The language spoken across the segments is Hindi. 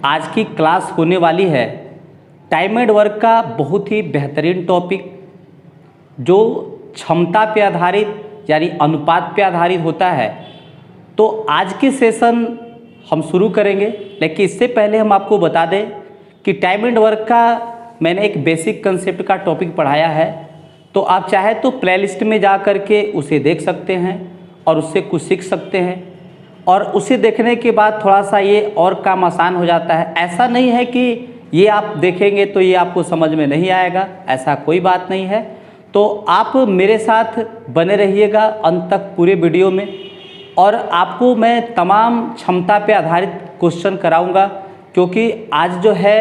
आज की क्लास होने वाली है टाइम एंड वर्क का बहुत ही बेहतरीन टॉपिक, जो क्षमता पे आधारित यानी अनुपात पे आधारित होता है। तो आज के सेशन हम शुरू करेंगे, लेकिन इससे पहले हम आपको बता दें कि टाइम एंड वर्क का मैंने एक बेसिक कंसेप्ट का टॉपिक पढ़ाया है। तो आप चाहे तो प्लेलिस्ट में जा कर के उसे देख सकते हैं और उससे कुछ सीख सकते हैं, और उसे देखने के बाद थोड़ा सा ये और काम आसान हो जाता है। ऐसा नहीं है कि ये आप देखेंगे तो ये आपको समझ में नहीं आएगा, ऐसा कोई बात नहीं है। तो आप मेरे साथ बने रहिएगा अंत तक पूरे वीडियो में, और आपको मैं तमाम क्षमता पे आधारित क्वेश्चन कराऊंगा, क्योंकि आज जो है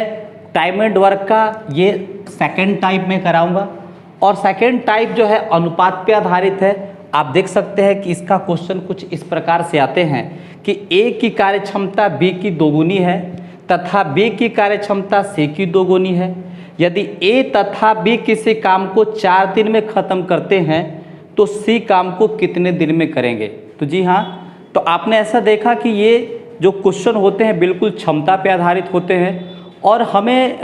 टाइम एंड वर्क का ये सेकंड टाइप में कराऊंगा, और सेकंड टाइप जो है अनुपात पे आधारित है। आप देख सकते हैं कि इसका क्वेश्चन कुछ इस प्रकार से आते हैं कि ए की कार्य क्षमता बी की दोगुनी है तथा बी की कार्य क्षमता सी की दोगुनी है। यदि ए तथा बी किसी काम को 4 दिन में ख़त्म करते हैं तो सी काम को कितने दिन में करेंगे। तो जी हाँ, तो आपने ऐसा देखा कि ये जो क्वेश्चन होते हैं बिल्कुल क्षमता पे आधारित होते हैं, और हमें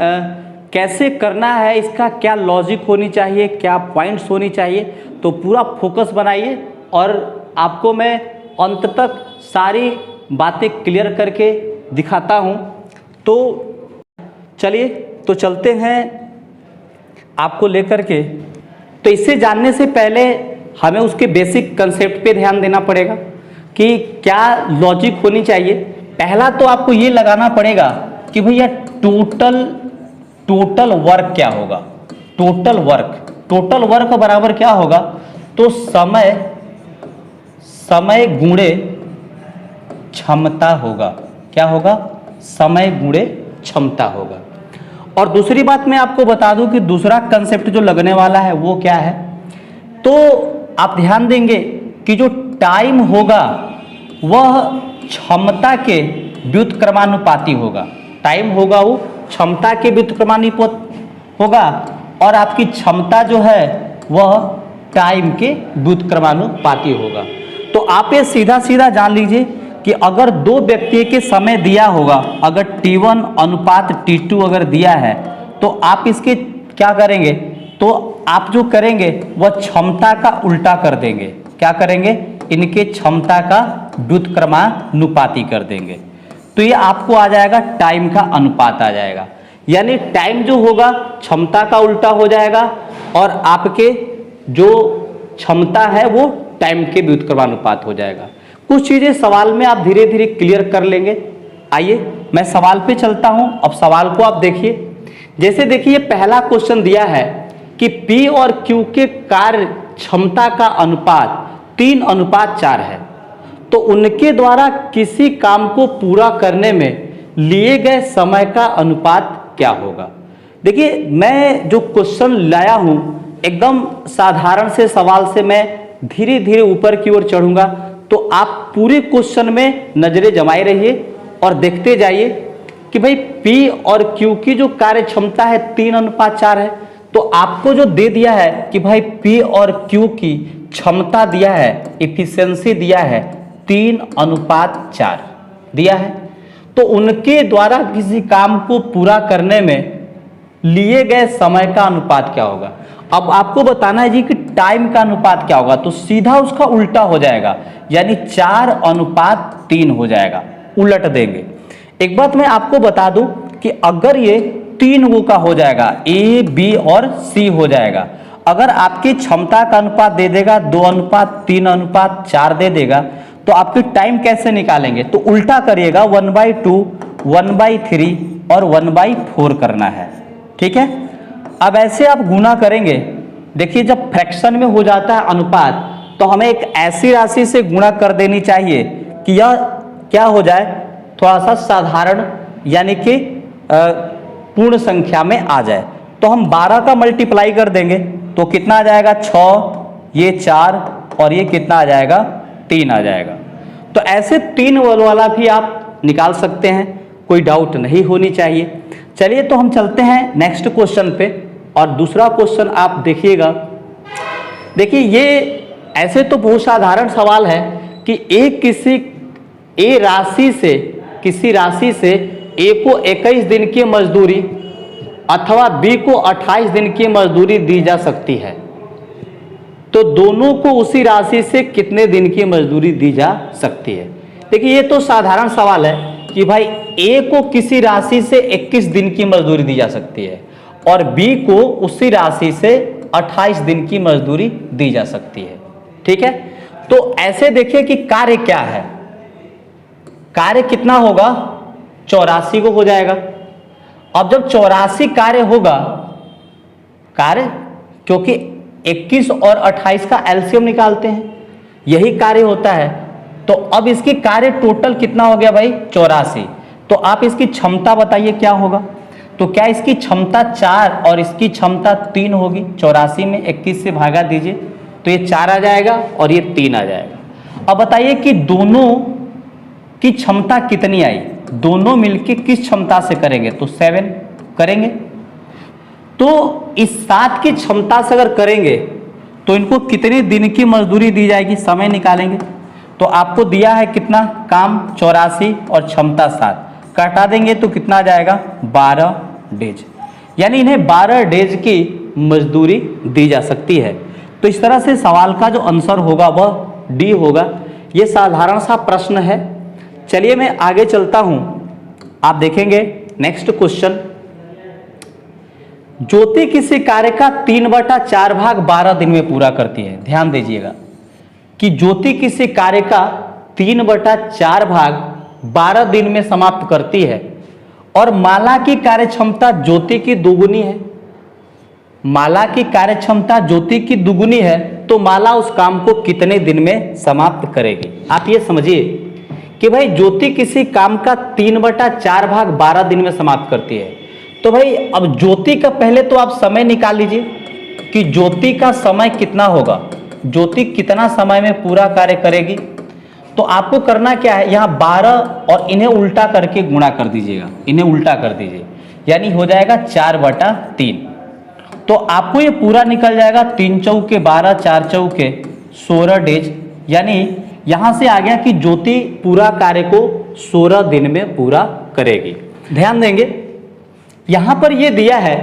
कैसे करना है, इसका क्या लॉजिक होनी चाहिए, क्या पॉइंट्स होनी चाहिए, तो पूरा फोकस बनाइए और आपको मैं अंत तक सारी बातें क्लियर करके दिखाता हूँ। तो चलिए, तो चलते हैं आपको लेकर के। तो इसे जानने से पहले हमें उसके बेसिक कंसेप्ट पे ध्यान देना पड़ेगा कि क्या लॉजिक होनी चाहिए। पहला तो आपको ये लगाना पड़ेगा कि भैया टोटल वर्क क्या होगा। टोटल वर्क बराबर क्या होगा, तो समय गुणे क्षमता होगा। क्या होगा? समय गुणे क्षमता होगा। और दूसरी बात मैं आपको बता दूं कि दूसरा कंसेप्ट जो लगने वाला है वो क्या है, तो आप ध्यान देंगे कि जो टाइम होगा वह क्षमता के व्युत्क्रमानुपाती होगा। टाइम होगा वो क्षमता के व्युत्क्रमानुपाती होगा, और आपकी क्षमता जो है वह टाइम के व्युत्क्रमानुपाती होगा। तो आप ये सीधा सीधा जान लीजिए कि अगर दो व्यक्ति के समय दिया होगा, अगर T1 अनुपात T2 अगर दिया है, तो आप इसके क्या करेंगे, तो आप जो करेंगे वह क्षमता का उल्टा कर देंगे। क्या करेंगे? इनके क्षमता का व्युत्क्रमानुपाती कर देंगे। तो ये आपको आ जाएगा टाइम का अनुपात आ जाएगा, यानी टाइम जो होगा क्षमता का उल्टा हो जाएगा, और आपके जो क्षमता है वो टाइम के व्युत्क्रमानुपात हो जाएगा। कुछ चीज़ें सवाल में आप धीरे धीरे क्लियर कर लेंगे। आइए मैं सवाल पे चलता हूं। अब सवाल को आप देखिए, जैसे देखिए पहला क्वेश्चन दिया है कि P और Q के कार्य क्षमता का अनुपात 3:4 है, तो उनके द्वारा किसी काम को पूरा करने में लिए गए समय का अनुपात क्या होगा। देखिए मैं जो क्वेश्चन लाया हूं एकदम साधारण से सवाल से मैं धीरे धीरे ऊपर की ओर चढ़ूंगा, तो आप पूरे क्वेश्चन में नजरें जमाए रहिए और देखते जाइए कि भाई P और Q की जो कार्य क्षमता है 3:4 है, तो आपको जो दे दिया है कि भाई P और Q की क्षमता दिया है, इफिशियंसी दिया है 3:4 दिया है, तो उनके द्वारा किसी काम को पूरा करने में लिए गए समय का अनुपात क्या होगा। अब आपको बताना है जी कि टाइम का अनुपात क्या होगा, तो सीधा उसका उल्टा हो जाएगा, यानी 4:3 हो जाएगा, उलट देंगे। एक बात मैं आपको बता दूं कि अगर ये 3 गो का हो जाएगा, A, B और C हो जाएगा, अगर आपकी क्षमता का अनुपात दे देगा 2:3:4 दे देगा, तो आपकी टाइम कैसे निकालेंगे, तो उल्टा करिएगा, 1/2, 1/3 और 1/4 करना है। ठीक है, अब ऐसे आप गुना करेंगे। देखिए जब फ्रैक्शन में हो जाता है अनुपात, तो हमें एक ऐसी राशि से गुणा कर देनी चाहिए कि यह क्या हो जाए, थोड़ा सा साधारण यानी कि पूर्ण संख्या में आ जाए। तो हम 12 का मल्टीप्लाई कर देंगे तो कितना आ जाएगा, 6, ये 4 और ये कितना आ जाएगा, 3 आ जाएगा। तो ऐसे 3 वाला भी आप निकाल सकते हैं, कोई डाउट नहीं होनी चाहिए। चलिए तो हम चलते हैं नेक्स्ट क्वेश्चन पे, और दूसरा क्वेश्चन आप देखिएगा। देखिए ये ऐसे तो बहुत साधारण सवाल है कि किसी राशि से ए को 21 दिन की मजदूरी अथवा बी को 28 दिन की मजदूरी दी जा सकती है, तो दोनों को उसी राशि से कितने दिन की मजदूरी दी जा सकती है। देखिए ये तो साधारण सवाल है कि भाई ए को किसी राशि से 21 दिन की मजदूरी दी जा सकती है और बी को उसी राशि से 28 दिन की मजदूरी दी जा सकती है। ठीक है, तो ऐसे देखिए कि कार्य क्या है, कार्य कितना होगा, 84 को हो जाएगा। अब जब 84 कार्य होगा, कार्य क्योंकि 21 और 28 का एलसीएम निकालते हैं, यही कार्य होता है। तो अब इसकी कार्य टोटल कितना हो गया भाई, 84। तो आप इसकी क्षमता बताइए क्या होगा। तो क्या इसकी क्षमता 4 और इसकी क्षमता 3 होगी। 84 में 21 से भागा दीजिए तो ये 4 आ जाएगा और ये 3 आ जाएगा। अब बताइए कि दोनों की क्षमता कितनी आई, दोनों मिलके किस क्षमता से करेंगे, तो 7 करेंगे। तो इस 7 की क्षमता से अगर करेंगे तो इनको कितने दिन की मजदूरी दी जाएगी, समय निकालेंगे। तो आपको दिया है कितना काम, 84 और क्षमता 7, काटा देंगे तो कितना आ जाएगा, 12 डेज। यानी इन्हें 12 डेज की मजदूरी दी जा सकती है। तो इस तरह से सवाल का जो आंसर होगा वह डी होगा। यह साधारण सा प्रश्न है। चलिए मैं आगे चलता हूं, आप देखेंगे नेक्स्ट क्वेश्चन। ज्योति किसी कार्य का 3/4 भाग 12 दिन में पूरा करती है। ध्यान दीजिएगा कि ज्योति किसी कार्य का 3/4 भाग 12 दिन में समाप्त करती है और माला की कार्य क्षमता ज्योति की दुगुनी है। माला की कार्य क्षमता ज्योति की दुगुनी है, तो माला उस काम को कितने दिन में समाप्त करेगी। आप ये समझिए कि भाई ज्योति किसी काम का 3/4 भाग 12 दिन में समाप्त करती है। तो भाई अब ज्योति का पहले तो आप समय निकाल लीजिए कि ज्योति का समय कितना होगा, ज्योति कितना समय में पूरा कार्य करेगी। तो आपको करना क्या है, यहाँ 12 और इन्हें उल्टा करके गुणा कर दीजिएगा, इन्हें उल्टा कर दीजिए, यानी हो जाएगा 4/3। तो आपको ये पूरा निकल जाएगा 3 चौके 12, 4 चौके 16 डेज। यानी यहां से आ गया कि ज्योति पूरा कार्य को 16 दिन में पूरा करेगी। ध्यान देंगे यहां पर यह दिया है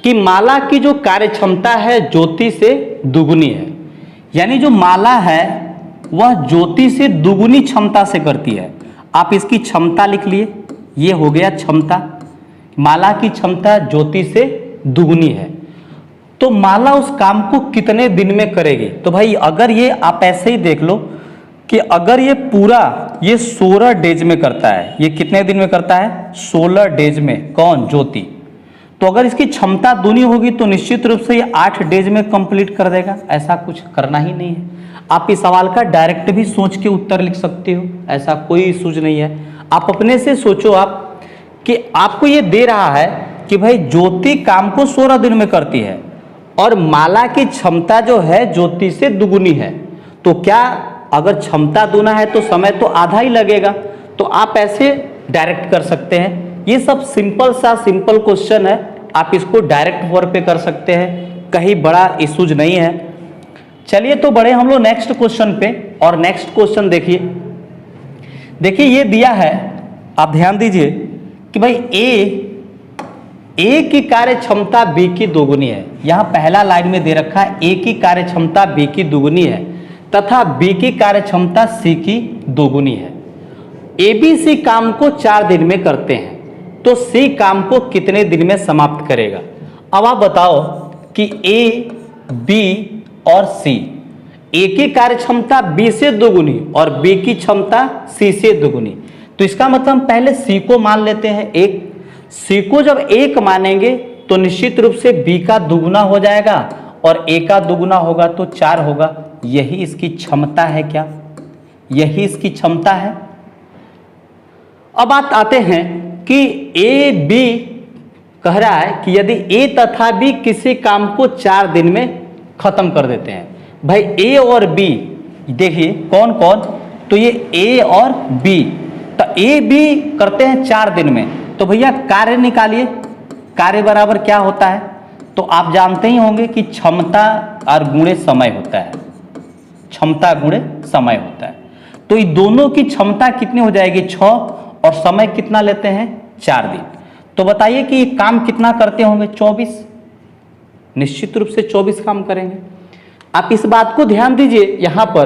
कि माला की जो कार्य क्षमता है ज्योति से दुगुनी है, यानी जो माला है वह ज्योति से दुगुनी क्षमता से करती है। आप इसकी क्षमता लिख लिए, ये हो गया क्षमता, माला की क्षमता ज्योति से दुगुनी है। तो माला उस काम को कितने दिन में करेगी। तो भाई अगर ये आप ऐसे ही देख लो कि अगर ये पूरा ये 16 डेज में करता है, ये कितने दिन में करता है, 16 डेज में, कौन, ज्योति। तो अगर इसकी क्षमता दूनी होगी तो निश्चित रूप से ये 8 डेज में कंप्लीट कर देगा। ऐसा कुछ करना ही नहीं है। आप इस सवाल का डायरेक्ट भी सोच के उत्तर लिख सकते हो, ऐसा कोई सूझ नहीं है। आप अपने से सोचो आप कि आपको ये दे रहा है कि भाई ज्योति काम को 16 दिन में करती है और माला की क्षमता जो है ज्योति से दुगुनी है। तो क्या अगर क्षमता दूना है तो समय तो आधा ही लगेगा। तो आप ऐसे डायरेक्ट कर सकते हैं। ये सब सिंपल सा सिंपल क्वेश्चन है, आप इसको डायरेक्ट फॉर पे कर सकते हैं, कहीं बड़ा इशूज नहीं है। चलिए तो बढ़े हम लोग नेक्स्ट क्वेश्चन पे। और नेक्स्ट क्वेश्चन देखिए ये दिया है, आप ध्यान दीजिए कि भाई ए की कार्य क्षमता बी की दोगुनी है। यहां पहला लाइन में दे रखा है ए की कार्य क्षमता बी की दोगुनी है तथा बी की कार्य क्षमता सी की दोगुनी है। ए बी सी काम को 4 दिन में करते हैं, तो सी काम को कितने दिन में समाप्त करेगा। अब आप बताओ कि ए, बी और सी, ए की कार्य क्षमता बी से दोगुनी और बी की क्षमता सी से दोगुनी। तो इसका मतलब हम पहले सी को मान लेते हैं एक। सी को जब 1 मानेंगे तो निश्चित रूप से बी का दुगुना हो जाएगा और ए का दुगुना होगा तो 4 होगा। यही इसकी क्षमता है। क्या यही इसकी क्षमता है। अब बात आते हैं कि ए बी कह रहा है कि यदि ए तथा बी किसी काम को 4 दिन में खत्म कर देते हैं। भाई ए और बी देखिए कौन कौन, तो ये ए और बी, तो ए बी करते हैं 4 दिन में। तो भैया कार्य निकालिए, कार्य बराबर क्या होता है। तो आप जानते ही होंगे कि क्षमता और गुणे समय होता है, क्षमता गुणे समय होता है। तो ये दोनों की क्षमता कितनी हो जाएगी, 6 और समय कितना लेते हैं 4 दिन। तो बताइए कि ये काम कितना करते होंगे 24, निश्चित रूप से 24 काम करेंगे। आप इस बात को ध्यान दीजिए यहां पर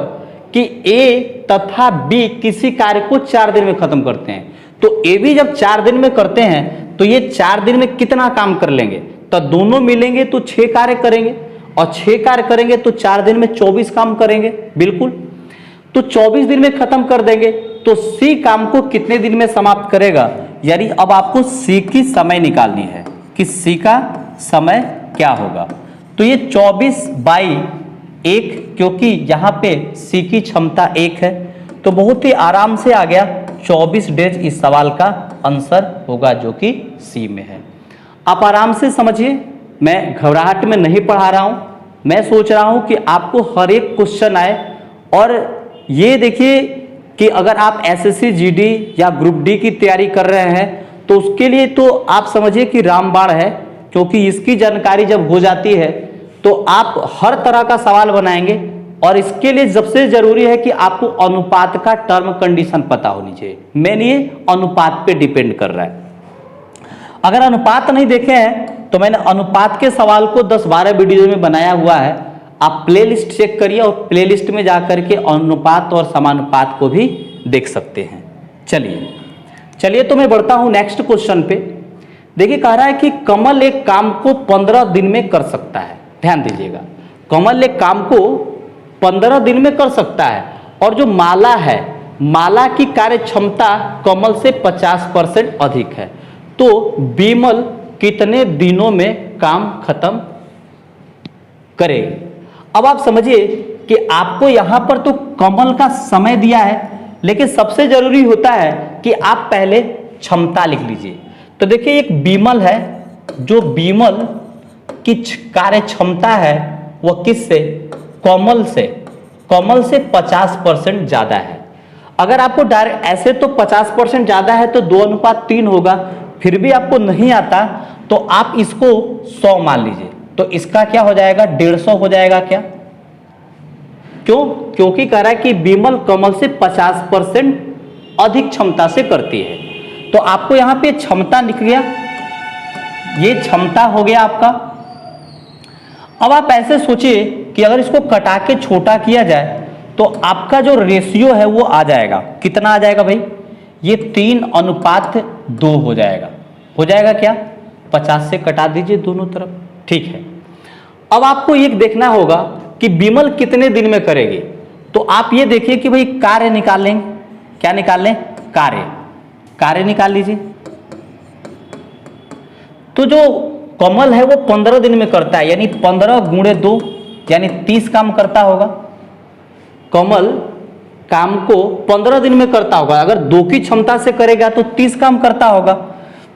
कि ए तथा बी किसी कार्य को 4 दिन में खत्म करते हैं, तो ए भी जब 4 दिन में करते हैं तो ये 4 दिन में कितना काम कर लेंगे, तो दोनों मिलेंगे तो 6 कार्य करेंगे, और 6 कार्य करेंगे तो 4 दिन में 24 काम करेंगे, बिल्कुल। तो 24 दिन में खत्म कर देंगे, तो सी काम को कितने दिन में समाप्त करेगा, यानी अब आपको सी की समय निकालनी है कि सी का समय क्या होगा। तो ये 24/1, क्योंकि यहां पे सी की क्षमता 1 है, तो बहुत ही आराम से आ गया 24 डेज इस सवाल का आंसर होगा, जो कि सी में है। आप आराम से समझिए, मैं घबराहट में नहीं पढ़ा रहा हूं, मैं सोच रहा हूं कि आपको हर एक क्वेश्चन आए। और ये देखिए कि अगर आप एसएससी जीडी या ग्रुप डी की तैयारी कर रहे हैं तो उसके लिए तो आप समझिए कि रामबाण है, क्योंकि इसकी जानकारी जब हो जाती है तो आप हर तरह का सवाल बनाएंगे। और इसके लिए सबसे जरूरी है कि आपको अनुपात का टर्म कंडीशन पता होनी चाहिए। मेन ये अनुपात पे डिपेंड कर रहा है। अगर अनुपात नहीं देखे हैं तो मैंने अनुपात के सवाल को 10-12 वीडियो में बनाया हुआ है, आप प्लेलिस्ट चेक करिए और प्लेलिस्ट में जाकर के अनुपात और समानुपात को भी देख सकते हैं। चलिए तो मैं बढ़ता हूं नेक्स्ट क्वेश्चन पे। देखिए कह रहा है कि कमल एक काम को 15 दिन में कर सकता है। ध्यान दीजिएगा, कमल एक काम को 15 दिन में कर सकता है, और जो माला है, माला की कार्य क्षमता कमल से 50% अधिक है, तो बीमल कितने दिनों में काम खत्म करेगी। अब आप समझिए कि आपको यहां पर तो कमल का समय दिया है, लेकिन सबसे जरूरी होता है कि आप पहले क्षमता लिख लीजिए। तो देखिए एक बीमल है, जो बीमल की कार्य क्षमता है वह किससे, कमल से 50% ज्यादा है। अगर आपको डायरेक्ट ऐसे तो 50% ज्यादा है तो 2:3 होगा, फिर भी आपको नहीं आता तो आप इसको 100 मान लीजिए, तो इसका क्या हो जाएगा 150 हो जाएगा क्या। क्यों, क्योंकि कह रहा है कि बीमल कमल से 50% अधिक क्षमता से करती है। तो आपको यहां पे क्षमता लिख गया, ये क्षमता हो गया आपका। अब आप ऐसे सोचिए कि अगर इसको कटा के छोटा किया जाए तो आपका जो रेशियो है वो आ जाएगा, कितना आ जाएगा भाई, ये 3:2 हो जाएगा। हो जाएगा क्या, 50 से कटा दीजिए दोनों तरफ, ठीक है। अब आपको ये देखना होगा कि बीमल कितने दिन में करेगी। तो आप ये देखिए कि भाई कार्य निकाल लें, क्या निकाल लें, कार्य निकाल लीजिए। तो जो कमल है वो 15 दिन में करता है, यानी 15 × 2 यानी 30 काम करता होगा। कमल काम को 15 दिन में करता होगा, अगर 2 की क्षमता से करेगा तो 30 काम करता होगा।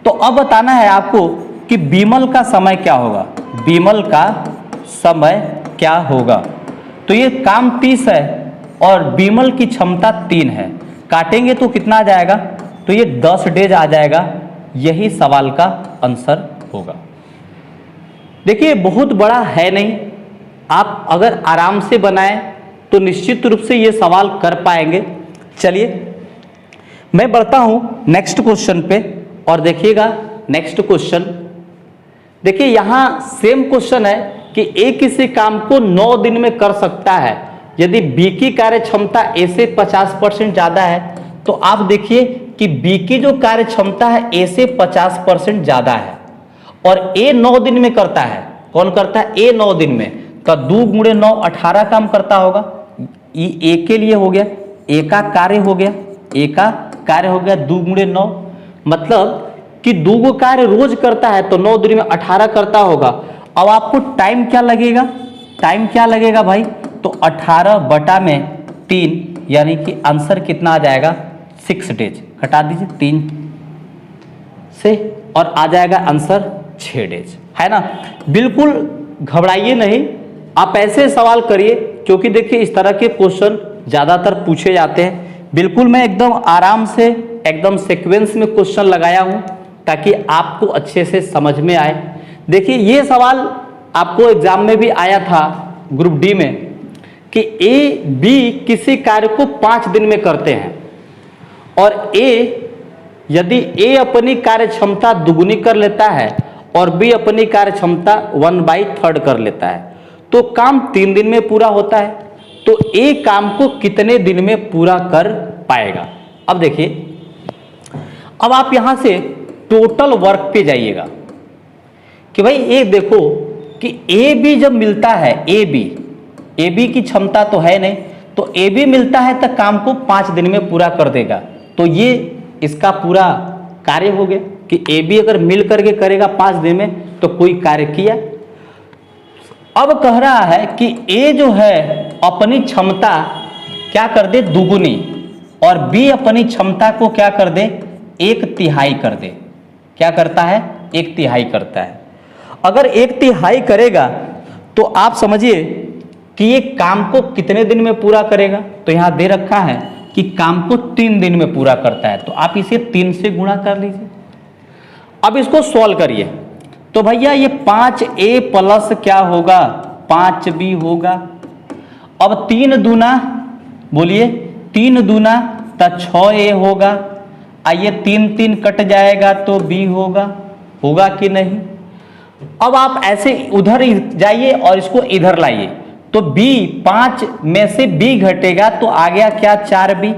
तो अब बताना है आपको कि बीमल का समय क्या होगा, बीमल का समय क्या होगा। तो ये काम 30 है और बीमल की क्षमता 3 है, काटेंगे तो कितना आ जाएगा, तो ये 10 डेज आ जाएगा। यही सवाल का आंसर होगा। देखिए बहुत बड़ा है नहीं, आप अगर आराम से बनाएं तो निश्चित रूप से ये सवाल कर पाएंगे। चलिए मैं बढ़ता हूं नेक्स्ट क्वेश्चन पे, और देखिएगा नेक्स्ट क्वेश्चन। देखिए यहां सेम क्वेश्चन है कि ए किसी काम को 9 दिन में कर सकता है यदि बी की कार्य क्षमता ए से 50% ज्यादा है। तो आप देखिए कि बी की जो कार्य क्षमता है ए से 50% ज्यादा है, और ए 9 दिन में करता है। कौन करता है, ए 9 दिन में, तो 2 × 9 18 काम करता होगा। ये ए के लिए हो गया, ए का कार्य हो गया, ए का कार्य हो गया 2 × 9, मतलब कि 2 गो कार्य रोज करता है तो 9 दिन में 18 करता होगा। अब आपको टाइम क्या लगेगा, टाइम क्या लगेगा भाई, तो 18/3 यानी कि आंसर कितना आ जाएगा 6 डेज। घटा दीजिए 3 से और आ जाएगा आंसर 6 डेज, है ना। बिल्कुल घबराइए नहीं, आप ऐसे सवाल करिए, क्योंकि देखिए इस तरह के क्वेश्चन ज़्यादातर पूछे जाते हैं। बिल्कुल मैं एकदम आराम से एकदम सीक्वेंस में क्वेश्चन लगाया हूँ ताकि आपको अच्छे से समझ में आए। देखिए ये सवाल आपको एग्जाम में भी आया था ग्रुप डी में कि ए बी किसी कार्य को 5 दिन में करते हैं और ए यदि ए अपनी कार्य क्षमता दुगुनी कर लेता है और बी अपनी कार्य क्षमता 1/3 कर लेता है तो काम 3 दिन में पूरा होता है। तो ए काम को कितने दिन में पूरा कर पाएगा? अब देखिए, अब आप यहां से टोटल वर्क पे जाइएगा कि भाई ये देखो कि ए बी जब मिलता है, ए बी की क्षमता तो है नहीं, तो ए बी मिलता है तो काम को 5 दिन में पूरा कर देगा। तो ये इसका पूरा कार्य हो गया कि ए बी अगर मिल करके करेगा 5 दिन में तो कोई कार्य किया। अब कह रहा है कि ए जो है अपनी क्षमता क्या कर दे? दुगुनी, और बी अपनी क्षमता को क्या कर दे? 1/3 कर दे। क्या करता है? 1/3 करता है। अगर 1/3 करेगा तो आप समझिए कि ये काम को कितने दिन में पूरा करेगा? तो यहां दे रखा है कि काम को 3 दिन में पूरा करता है, तो आप इसे 3 से गुणा कर लीजिए। अब इसको सॉल्व करिए तो भैया ये 5a प्लस क्या होगा? 5b होगा। अब 3 दूना, बोलिए 3 दूना तो 6a होगा। आइए 3 कट जाएगा तो b होगा कि नहीं? अब आप ऐसे उधर जाइए और इसको इधर लाइए तो b 5 में से b घटेगा तो आ गया क्या? 4b,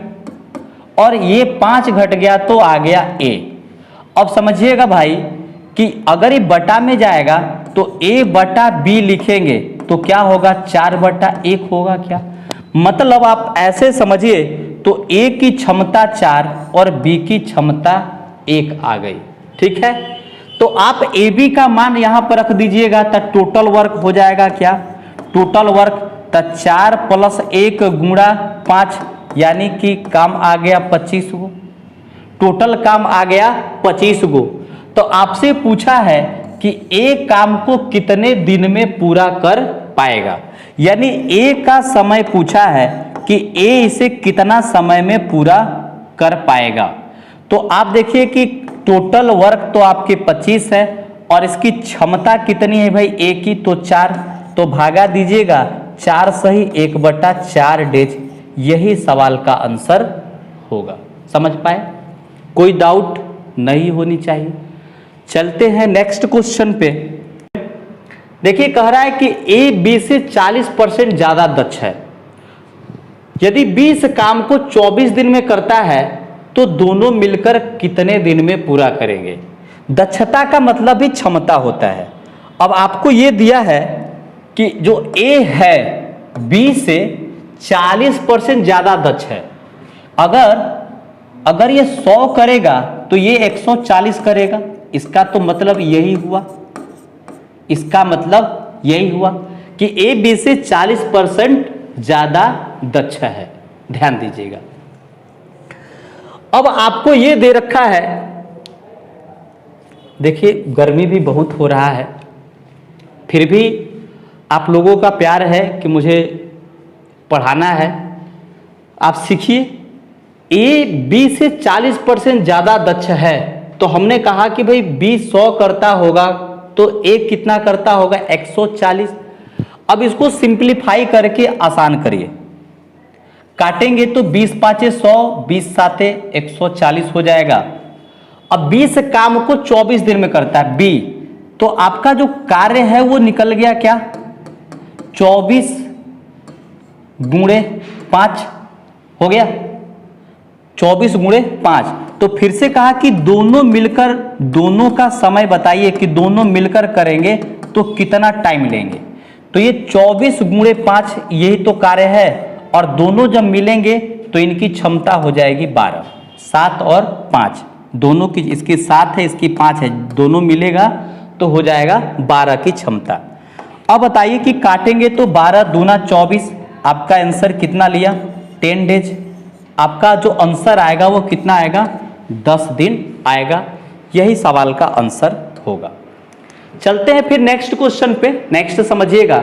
और ये 5 घट गया तो आ गया a। अब समझिएगा भाई कि अगर ये बटा में जाएगा तो a बटा b लिखेंगे तो क्या होगा? 4/1 होगा क्या? मतलब आप ऐसे समझिए तो a की क्षमता 4 और b की क्षमता 1 आ गई। ठीक है, तो आप AB का मान यहां पर रख दीजिएगा तो टोटल वर्क हो जाएगा क्या? टोटल वर्क तो 4 + 1 गुणा 5 यानी कि काम आ गया 25 गो। टोटल काम आ गया 25 गो। तो आपसे पूछा है कि ए काम को कितने दिन में पूरा कर पाएगा, यानी ए का समय पूछा है कि ए इसे कितना समय में पूरा कर पाएगा। तो आप देखिए कि टोटल वर्क तो आपके 25 है और इसकी क्षमता कितनी है भाई? ए की तो 4, तो भागा दीजिएगा 4 सही 1/4 डेज। यही सवाल का आंसर होगा। समझ पाए? कोई डाउट नहीं होनी चाहिए। चलते हैं नेक्स्ट क्वेश्चन पे। देखिए कह रहा है कि ए बी से 40% ज्यादा दक्ष है। यदि बी इस काम को 24 दिन में करता है तो दोनों मिलकर कितने दिन में पूरा करेंगे? दक्षता का मतलब भी क्षमता होता है। अब आपको यह दिया है कि जो ए है बी से 40% ज्यादा दक्ष है। अगर ये 100 करेगा तो ये 140 करेगा। इसका तो मतलब यही हुआ, इसका मतलब यही हुआ कि ए बी से 40% ज्यादा दक्ष है। ध्यान दीजिएगा। अब आपको ये दे रखा है, देखिए गर्मी भी बहुत हो रहा है, फिर भी आप लोगों का प्यार है कि मुझे पढ़ाना है। आप सीखिए। ए बी से 40% ज्यादा दक्ष है तो हमने कहा कि भाई बी 100 करता होगा तो ए कितना करता होगा? 140। अब इसको सिंप्लीफाई करके आसान करिए। काटेंगे तो 20 पाँचे 100, 20 साते 140 हो जाएगा। अब 20 काम को 24 दिन में करता है बी, तो आपका जो कार्य है वो निकल गया क्या? 24 गुणे 5 हो गया, 24 गुणे 5। तो फिर से कहा कि दोनों मिलकर, दोनों का समय बताइए कि दोनों मिलकर करेंगे तो कितना टाइम लेंगे। तो ये 24 गुणे 5 यही तो कार्य है, और दोनों जब मिलेंगे तो इनकी क्षमता हो जाएगी 12। 7 और 5 दोनों की, इसकी 7 है इसकी 5 है, दोनों मिलेगा तो हो जाएगा 12 की क्षमता। अब बताइए कि काटेंगे तो 12 दूना 24। आपका आंसर कितना लिया? 10 डेज। आपका जो आंसर आएगा वो कितना आएगा? 10 दिन आएगा। यही सवाल का आंसर होगा। चलते हैं फिर नेक्स्ट क्वेश्चन पे। नेक्स्ट समझिएगा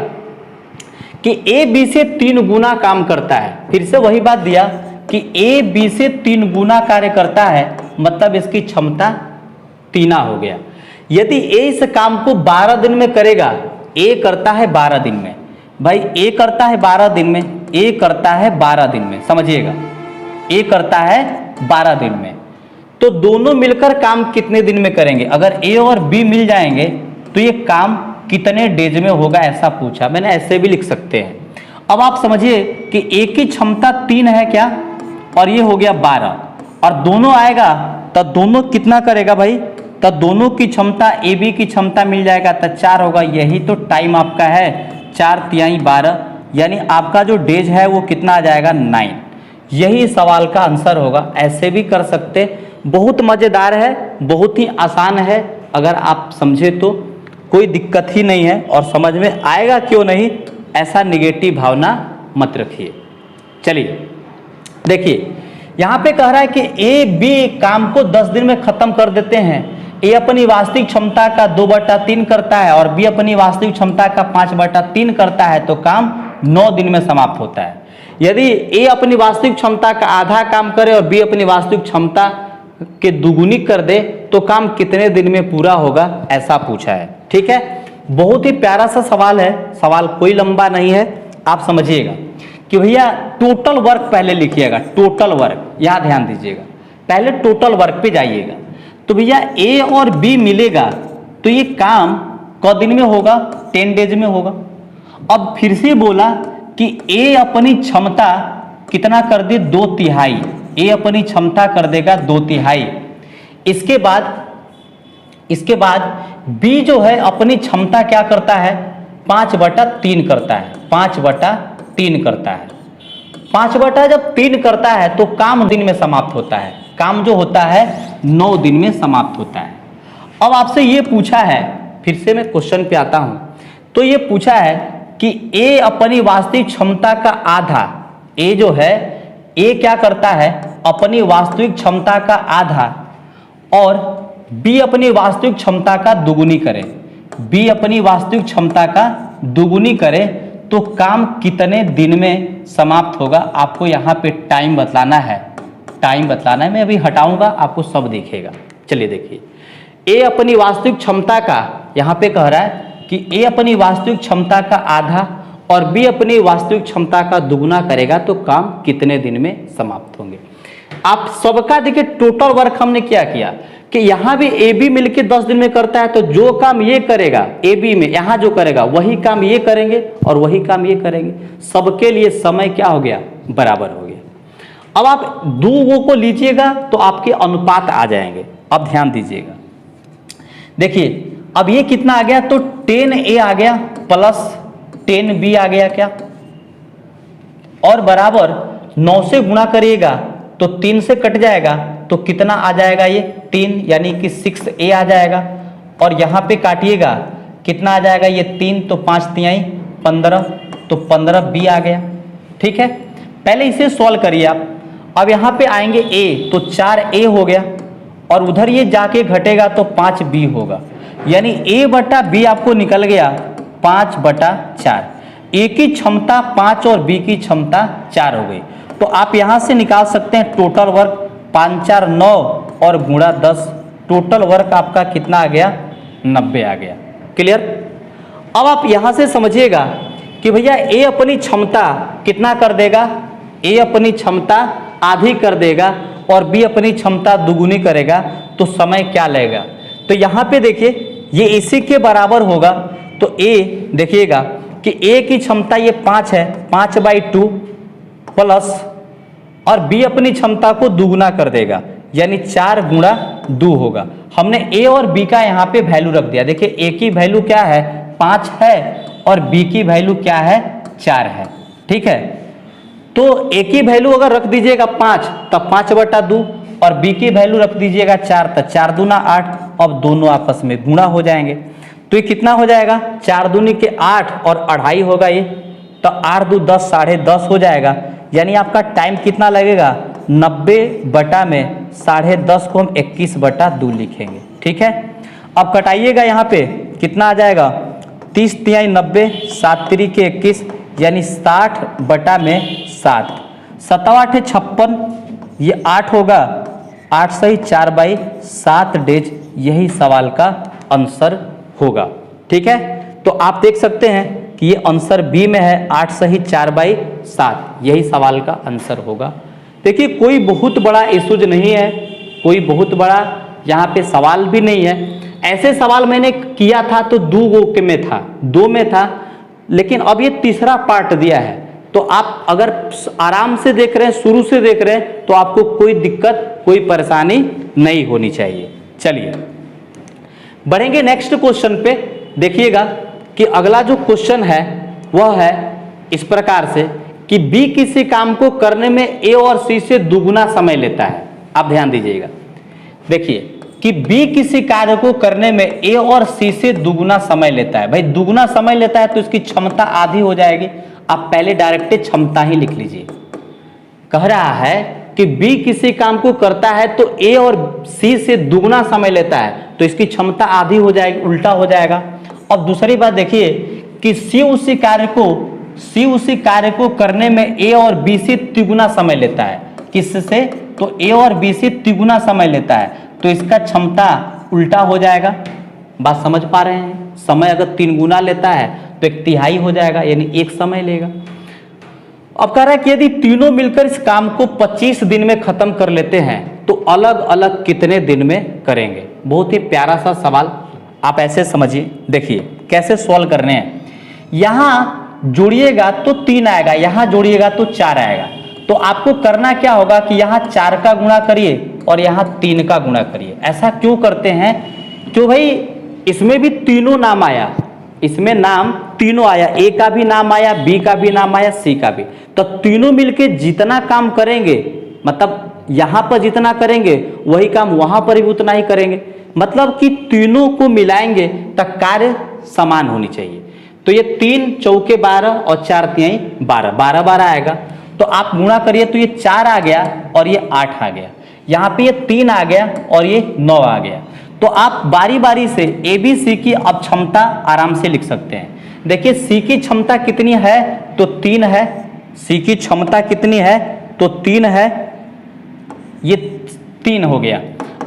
कि ए बी से 3 गुना काम करता है। फिर से वही बात दिया कि ए बी से 3 गुना कार्य करता है, मतलब इसकी क्षमता 3 हो गया। यदि ए इस काम को 12 दिन में करेगा, ए करता है 12 दिन में, भाई ए करता है 12 दिन में, ए करता है 12 दिन में, समझिएगा ए करता है 12 दिन में, तो दोनों मिलकर काम कितने दिन में करेंगे। अगर ए और बी मिल जाएंगे तो ये काम कितने डेज में होगा, ऐसा पूछा। मैंने ऐसे भी लिख सकते हैं। अब आप समझिए कि ए की क्षमता 3 है क्या, और ये हो गया 12, और दोनों आएगा तो दोनों कितना करेगा भाई, तो दोनों की क्षमता ए बी की क्षमता मिल जाएगा तो 4 होगा। यही तो टाइम आपका है, 4 तिहाई 12, यानी आपका जो डेज है वो कितना आ जाएगा 9। यही सवाल का आंसर होगा। ऐसे भी कर सकते, बहुत मज़ेदार है, बहुत ही आसान है। अगर आप समझे तो कोई दिक्कत ही नहीं है, और समझ में आएगा क्यों नहीं, ऐसा निगेटिव भावना मत रखिए। चलिए देखिए, यहाँ पे कह रहा है कि ए बी काम को 10 दिन में खत्म कर देते हैं। ए अपनी वास्तविक क्षमता का 2/3 करता है और बी अपनी वास्तविक क्षमता का 5/3 करता है, तो काम 9 दिन में समाप्त होता है। यदि ए अपनी वास्तविक क्षमता का आधा काम करे और बी अपनी वास्तविक क्षमता के दुगुनी कर दे तो काम कितने दिन में पूरा होगा, ऐसा पूछा है। ठीक है, बहुत ही प्यारा सा सवाल है, सवाल कोई लंबा नहीं है। आप समझिएगा कि भैया टोटल वर्क पहले लिखिएगा, टोटल वर्क, यहाँ ध्यान दीजिएगा, पहले टोटल वर्क पे जाइएगा। तो भैया ए और बी मिलेगा तो ये काम क दिन में होगा, 10 डेज में होगा। अब फिर से बोला कि ए अपनी क्षमता कितना कर दे, 2/3। ए अपनी क्षमता कर देगा 2/3। इसके बाद बी जो है अपनी क्षमता क्या करता है, 5/3 करता है, 5/3 करता है। 5/3 करता है तो काम दिन में समाप्त होता है। काम जो होता है 9 दिन में समाप्त होता है। अब आपसे ये पूछा है, फिर से मैं क्वेश्चन पे आता हूं, तो ये पूछा है कि ए अपनी वास्तविक क्षमता का आधा, ए जो है ए क्या करता है, अपनी वास्तविक क्षमता का आधा, और बी अपनी वास्तविक क्षमता का दुगुनी करे, बी अपनी वास्तविक क्षमता का दुगुनी करे, तो काम कितने दिन में समाप्त होगा। आपको यहाँ पे टाइम बतलाना है, टाइम बतलाना है। मैं अभी हटाऊंगा, आपको सब दिखेगा। चलिए देखिए, ए अपनी वास्तविक क्षमता का, यहाँ पे कह रहा है कि ए अपनी वास्तविक क्षमता का आधा और बी अपनी वास्तविक क्षमता का दुगुना करेगा तो काम कितने दिन में समाप्त होंगे। आप सबका देखिए टोटल वर्क हमने क्या किया कि यहाँ भी ए बी मिलकर 10 दिन में करता है, तो जो काम ये करेगा ए बी में, यहाँ जो करेगा वही काम ये करेंगे और वही काम ये करेंगे। सबके लिए समय क्या हो गया, बराबर हो गया। अब आप दो को लीजिएगा तो आपके अनुपात आ जाएंगे। अब ध्यान दीजिएगा, देखिए अब ये कितना आ गया, तो 10A आ गया प्लस 10B आ गया क्या, और बराबर 9 से गुणा करिएगा तो 3 से कट जाएगा, तो कितना आ जाएगा ये 3, यानी कि 6A आ जाएगा। और यहाँ पे काटिएगा कितना आ जाएगा, ये 3 तो 5 तिहाई 15, तो 15B आ गया। ठीक है, पहले इसे सॉल्व करिए आप। अब यहाँ पे आएंगे A, तो 4A हो गया, और उधर ये जाके घटेगा तो 5B होगा, यानी A/B आपको निकल गया 5/4। A की क्षमता 5 और B की क्षमता 4 हो गई। तो आप यहाँ से निकाल सकते हैं टोटल वर्क, 5 4 9 और गुणा 10, टोटल वर्क आपका कितना आ गया, 90 आ गया। क्लियर। अब आप यहाँ से समझिएगा कि भैया A अपनी क्षमता कितना कर देगा, A अपनी क्षमता आधी कर देगा और B अपनी क्षमता दुगुनी करेगा, तो समय क्या लगेगा। तो यहाँ पे देखिए ये इसी के बराबर होगा। तो A देखिएगा कि A की क्षमता ये 5 है, 5/2 प्लस, और B अपनी क्षमता को दुगुना कर देगा, यानी 4 गुणा 2 होगा। हमने A और B का यहाँ पे वैल्यू रख दिया। देखिए A की वैल्यू क्या है, 5 है, और B की वैल्यू क्या है, 4 है। ठीक है, तो A की वैल्यू अगर रख दीजिएगा 5 तब 5/2, और B की वैल्यू रख दीजिएगा 4 तो 4 दूना 8। अब दोनों आपस में गुणा हो जाएंगे, तो ये कितना हो जाएगा, 4 दूनी के 8 और 2.5 होगा ये, तो 8 2 10, 10.5 हो जाएगा। यानी आपका टाइम कितना लगेगा, 90 में 10.5 को हम 21/2 लिखेंगे। ठीक है, अब कटाइएगा, यहाँ पे कितना आ जाएगा, 30 तिहाई 90, 7 3 के 21, यानी 60 में 7, 7 8 56, ये 8 होगा, 8 सही 4/7 डेज, यही सवाल का आंसर होगा। ठीक है, तो आप देख सकते हैं कि ये आंसर बी में है, 8 सही 4/7, यही सवाल का आंसर होगा। देखिए कोई बहुत बड़ा इशूज नहीं है, कोई बहुत बड़ा यहाँ पे सवाल भी नहीं है। ऐसे सवाल मैंने किया था तो 2 में था, 2 में था, लेकिन अब ये तीसरा पार्ट दिया है। तो आप अगर आराम से देख रहे हैं, शुरू से देख रहे हैं, तो आपको कोई दिक्कत, कोई परेशानी नहीं होनी चाहिए। चलिए बढ़ेंगे नेक्स्ट क्वेश्चन पे। देखिएगा कि अगला जो क्वेश्चन है वह है इस प्रकार से कि बी किसी काम को करने में ए और सी से दुगुना समय लेता है। आप ध्यान दीजिएगा, देखिए कि बी किसी कार्य को करने में ए और सी से दुगुना समय लेता है। भाई दुगुना समय लेता है तो इसकी क्षमता आधी हो जाएगी। आप पहले डायरेक्ट क्षमता ही लिख लीजिए। कह रहा है कि बी किसी काम को करता है तो ए और सी से दुगुना समय लेता है, तो इसकी क्षमता आधी हो जाएगी, उल्टा हो जाएगा। अब दूसरी बात देखिए कि सी उसी कार्य को करने में ए और बी से तिगुना समय लेता है। किससे? तो ए और बी से तिगुना समय लेता है, तो इसका क्षमता उल्टा हो जाएगा। बात समझ पा रहे हैं? समय अगर 3 गुना लेता है तो 1/3 हो जाएगा, यानी 1 समय लेगा। अब कह रहा है कि यदि तीनों मिलकर इस काम को 25 दिन में खत्म कर लेते हैं तो अलग अलग कितने दिन में करेंगे? बहुत ही प्यारा सा सवाल, आप ऐसे समझिए। देखिए कैसे सॉल्व करने हैं। यहां जोड़िएगा तो 3 आएगा, यहां जोड़िएगा तो 4 आएगा। तो आपको करना क्या होगा कि यहां 4 का गुणा करिए और यहां 3 का गुणा करिए। ऐसा क्यों करते हैं? क्यों भाई इसमें भी तीनों नाम आया, इसमें नाम तीनों आया, ए का भी नाम आया, बी का भी नाम आया, सी का भी। तो तीनों मिलके जितना काम करेंगे, मतलब यहां पर जितना करेंगे वही काम वहां पर भी उतना ही करेंगे। मतलब कि तीनों को मिलाएंगे तब कार्य समान होनी चाहिए। तो ये 3 चौके 12 और 4 तिहाई 12, 12 आएगा। तो आप गुणा करिए तो ये 4 आ गया और ये 8 आ गया। यहाँ पे ये 3 आ गया और ये 9 आ गया। तो आप बारी बारी से ए बी सी की अब क्षमता आराम से लिख सकते हैं। देखिए सी की क्षमता कितनी है? तो 3 है। सी की क्षमता कितनी है? तो 3 है। ये 3 हो गया।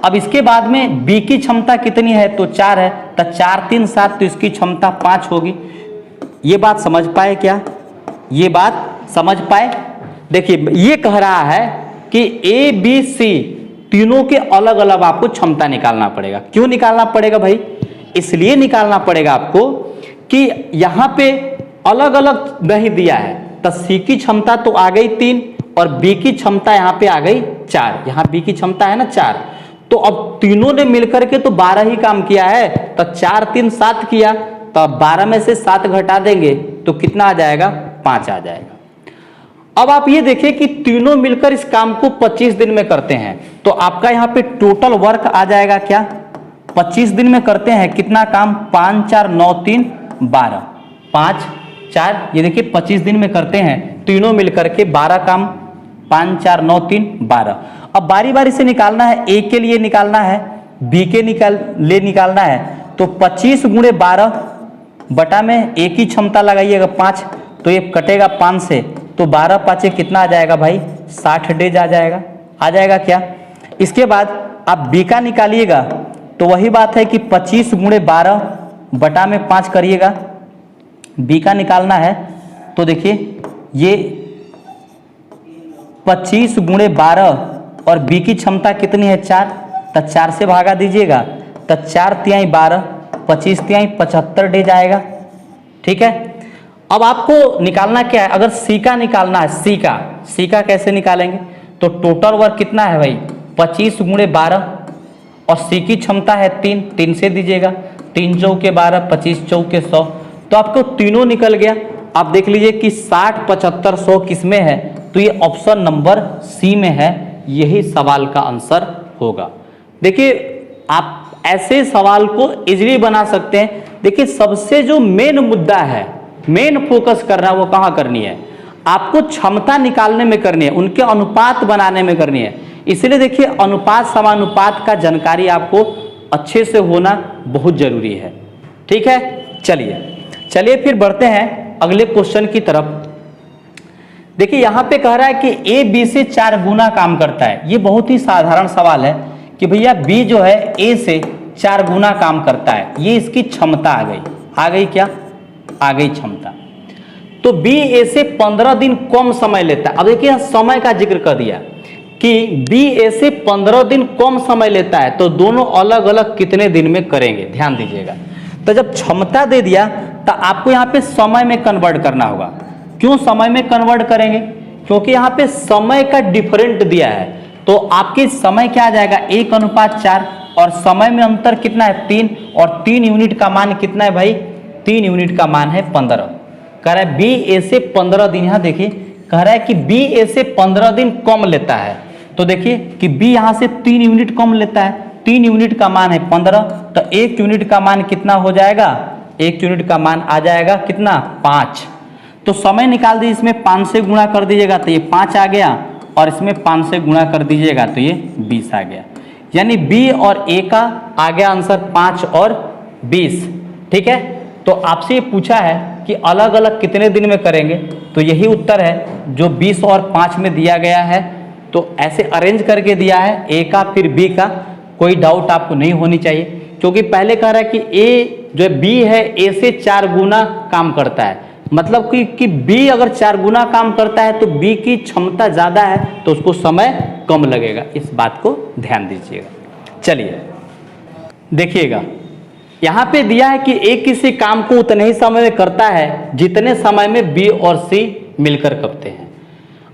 अब इसके बाद में बी की क्षमता कितनी है? तो 4 है। तो 4 3 7, तो इसकी क्षमता 5 होगी। ये बात समझ पाए क्या? ये बात समझ पाए? देखिए ये कह रहा है कि ए बी सी तीनों के अलग अलग आपको क्षमता निकालना पड़ेगा। क्यों निकालना पड़ेगा भाई? इसलिए निकालना पड़ेगा आपको कि यहां पे अलग अलग नहीं दिया है। तो सी की क्षमता तो आ गई 3 और बी की क्षमता यहां पे आ गई 4। यहां बी की क्षमता है ना 4। तो अब तीनों ने मिलकर के तो 12 ही काम किया है। तो 4 3 7 किया, तो अब 12 में से 7 घटा देंगे तो कितना आ जाएगा? 5 आ जाएगा। अब आप ये देखिए कि तीनों मिलकर इस काम को 25 दिन में करते हैं, तो आपका यहाँ पे टोटल वर्क आ जाएगा क्या? 25 दिन में करते हैं कितना काम? 5 4 9 3 12, 5 4, ये देखिए 25 दिन में करते हैं तीनों मिलकर के 12 काम, 5 4 9 3 12। अब बारी बारी से निकालना है, ए के लिए निकालना है, बी के निकालना है। तो 25 गुणे 12 बटा में ए की क्षमता लगाइएगा 5, तो ये कटेगा 5 से, तो 12 5 कितना आ जाएगा भाई? 60 डेज आ जाएगा क्या? इसके बाद आप बी का निकालिएगा तो वही बात है कि 25 गुणे 12 बटा में 5 करिएगा। बी का निकालना है तो देखिए ये 25 गुणे 12 और बी की क्षमता कितनी है? 4। तो 4 से भागा दीजिएगा तो 4 तिहाई 12, 25 तिहाई 75 डेज आएगा। ठीक है। अब आपको निकालना क्या है? अगर सी का निकालना है, सी का कैसे निकालेंगे? तो टोटल वर्क कितना है भाई? 25 गुणे 12 और सी की क्षमता है 3, 3 से दीजिएगा, 3 चौके 12, 25 चौके 100, तो आपको तीनों निकल गया। आप देख लीजिए कि 60 75 100 किस में है? तो ये ऑप्शन नंबर सी में है। यही सवाल का आंसर होगा। देखिए आप ऐसे सवाल को इजीली बना सकते हैं। देखिए सबसे जो मेन मुद्दा है, मेन फोकस करना वो कहाँ करनी है? आपको क्षमता निकालने में करनी है, उनके अनुपात बनाने में करनी है। इसलिए देखिए अनुपात समानुपात का जानकारी आपको अच्छे से होना बहुत जरूरी है। ठीक है, चलिए फिर बढ़ते हैं अगले क्वेश्चन की तरफ। देखिए यहाँ पे कह रहा है कि ए बी से 4 गुना काम करता है। ये बहुत ही साधारण सवाल है कि भैया बी जो है ए से 4 गुना काम करता है, ये इसकी क्षमता आ गई क्या? आ गई क्षमता। तो बी ए से 15 दिन कम समय लेता है। अब देखिए समय का जिक्र कर दिया कि बी ए से 15 दिन कम समय लेता है, तो दोनों अलग अलग कितने दिन में करेंगे, ध्यान दीजिएगा। तो जब क्षमता दे दिया तो आपको यहाँ पे समय में कन्वर्ट करना होगा। क्यों समय में कन्वर्ट करेंगे? क्योंकि यहाँ पे समय का डिफरेंट दिया है, तो आपके समय क्या आ जाएगा 1:4, और समय में अंतर कितना है 3, और 3 यूनिट का मान कितना है भाई, 3 यूनिट का मान है 15। कह रहा है बी ए से 15 दिन, यहाँ देखिए कह रहा है कि बी ए से 15 दिन कम लेता है, तो देखिए कि बी यहाँ से 3 यूनिट कम लेता है, 3 यूनिट का मान है 15, तो 1 यूनिट का मान कितना हो जाएगा, 1 यूनिट का मान आ जाएगा कितना 5। तो समय निकाल दीजिए, इसमें 5 से गुणा कर दीजिएगा तो ये 5 आ गया, और इसमें 5 से गुणा कर दीजिएगा तो ये 20 आ गया। यानी बी और ए का आ गया आंसर 5 और 20। ठीक है, तो आपसे ये पूछा है कि अलग अलग कितने दिन में करेंगे, तो यही उत्तर है जो 20 और 5 में दिया गया है। तो ऐसे अरेंज करके दिया है ए का फिर बी का, कोई डाउट आपको नहीं होनी चाहिए, क्योंकि पहले कह रहा है कि ए जो बी है ए से 4 गुना काम करता है, मतलब कि बी अगर 4 गुना काम करता है तो बी की क्षमता ज़्यादा है, तो उसको समय कम लगेगा, इस बात को ध्यान दीजिएगा। चलिए देखिएगा, यहाँ पे दिया है कि ए किसी काम को उतने ही समय में करता है जितने समय में बी और सी मिलकर करते हैं।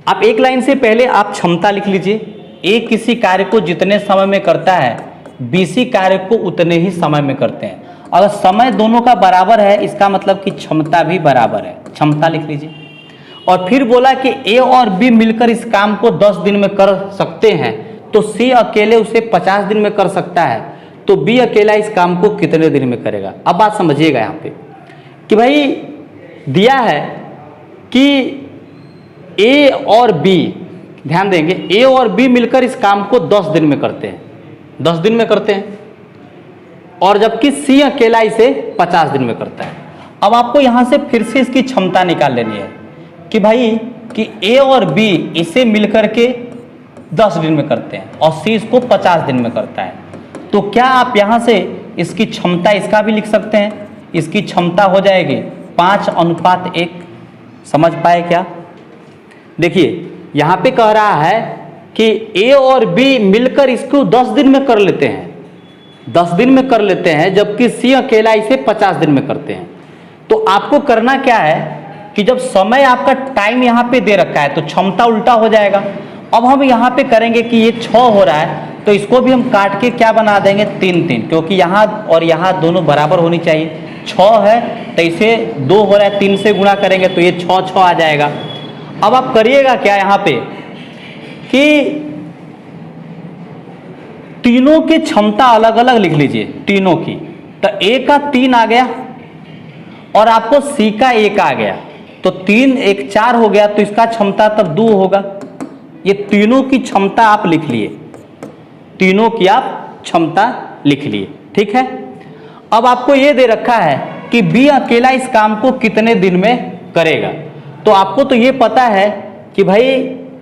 आप एक लाइन से पहले आप क्षमता लिख लीजिए, ए किसी कार्य को जितने समय में करता है बी सी कार्य को उतने ही समय में करते हैं। अगर समय दोनों का बराबर है इसका मतलब कि क्षमता भी बराबर है, क्षमता लिख लीजिए। और फिर बोला कि ए और बी मिलकर इस काम को 10 दिन में कर सकते हैं, तो सी अकेले उसे 50 दिन में कर सकता है, तो बी अकेला इस काम को कितने दिन में करेगा। अब बात समझिएगा यहाँ पे कि भाई दिया है कि ए और बी, ध्यान देंगे, ए और बी मिलकर इस काम को 10 दिन में करते हैं, 10 दिन में करते हैं, और जबकि सी अकेला इसे 50 दिन में करता है। अब आपको यहाँ से फिर से इसकी क्षमता निकाल लेनी है कि भाई कि ए और बी इसे मिलकर के 10 दिन में करते हैं और सी इसको 50 दिन में करता है, तो क्या आप यहाँ से इसकी क्षमता इसका भी लिख सकते हैं, इसकी क्षमता हो जाएगी 5:1। समझ पाए क्या? देखिए यहाँ पे कह रहा है कि ए और बी मिलकर इसको 10 दिन में कर लेते हैं, 10 दिन में कर लेते हैं, जबकि सी अकेला इसे 50 दिन में करते हैं। तो आपको करना क्या है कि जब समय आपका टाइम यहाँ पे दे रखा है तो क्षमता उल्टा हो जाएगा। अब हम यहाँ पे करेंगे कि ये 6 हो रहा है, तो इसको भी हम काट के क्या बना देंगे 3, क्योंकि यहाँ और यहाँ दोनों बराबर होनी चाहिए। 6 है तो इसे 2 हो रहा है, 3 से गुणा करेंगे तो ये 6 आ जाएगा। अब आप करिएगा क्या यहाँ पे कि तीनों की क्षमता अलग अलग लिख लीजिए, तीनों की। तो ए का 3 आ गया और आपको सी का 1 आ गया, तो 3 1 4 हो गया, तो इसका क्षमता तब 2 होगा। ये तीनों की क्षमता आप लिख लिए, तीनों की आप क्षमता लिख लिए, ठीक है। अब आपको ये दे रखा है कि बी अकेला इस काम को कितने दिन में करेगा, तो आपको तो ये पता है कि भाई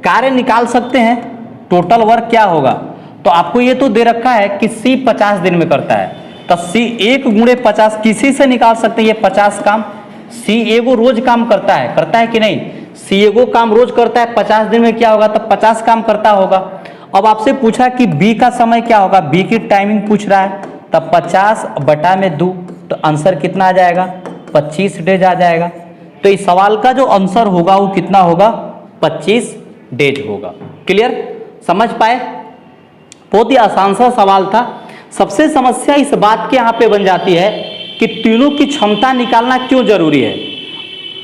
कार्य निकाल सकते हैं, टोटल वर्क क्या होगा। तो आपको ये तो दे रखा है कि सी 50 दिन में करता है, तो सी 1 गुणे 50 किसी से निकाल सकते हैं ये 50 काम। सी एगो रोज काम करता है कि नहीं, सी एगो काम रोज करता है, 50 दिन में क्या होगा, तब 50 काम करता होगा। अब आपसे पूछा कि बी का समय क्या होगा, बी की टाइमिंग पूछ रहा है, तब 50/2, तो आंसर कितना आ जाएगा 25 डेज आ जाएगा। तो इस सवाल का जो आंसर होगा वो कितना होगा 25 डेज होगा। क्लियर, समझ पाए? बहुत ही आसान सा सवाल था। सबसे समस्या इस बात के यहाँ पे बन जाती है कि तीनों की क्षमता निकालना क्यों जरूरी है।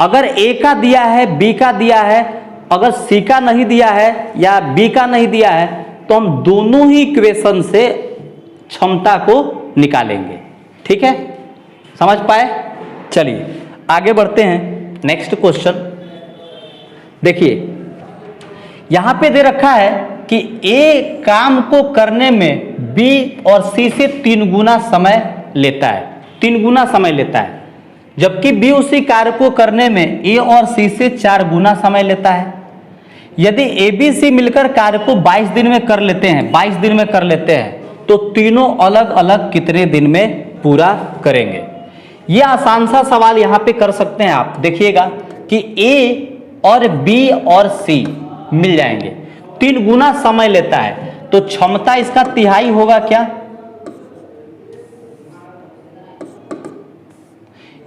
अगर ए का दिया है, बी का दिया है, अगर सी का नहीं दिया है या बी का नहीं दिया है, तो हम दोनों ही इक्वेशन से क्षमता को निकालेंगे। ठीक है, समझ पाए? चलिए आगे बढ़ते हैं। नेक्स्ट क्वेश्चन देखिए, यहां पे दे रखा है कि ए काम को करने में बी और सी से 3 गुना समय लेता है, 3 गुना समय लेता है, जबकि बी उसी कार्य को करने में ए और सी से 4 गुना समय लेता है। यदि ए बी सी मिलकर कार्य को 22 दिन में कर लेते हैं, 22 दिन में कर लेते हैं, तो तीनों अलग अलग कितने दिन में पूरा करेंगे। यह आसान सा सवाल यहां पे कर सकते हैं आप। देखिएगा कि ए और बी और सी मिल जाएंगे, 3 गुना समय लेता है, तो क्षमता इसका तिहाई होगा क्या?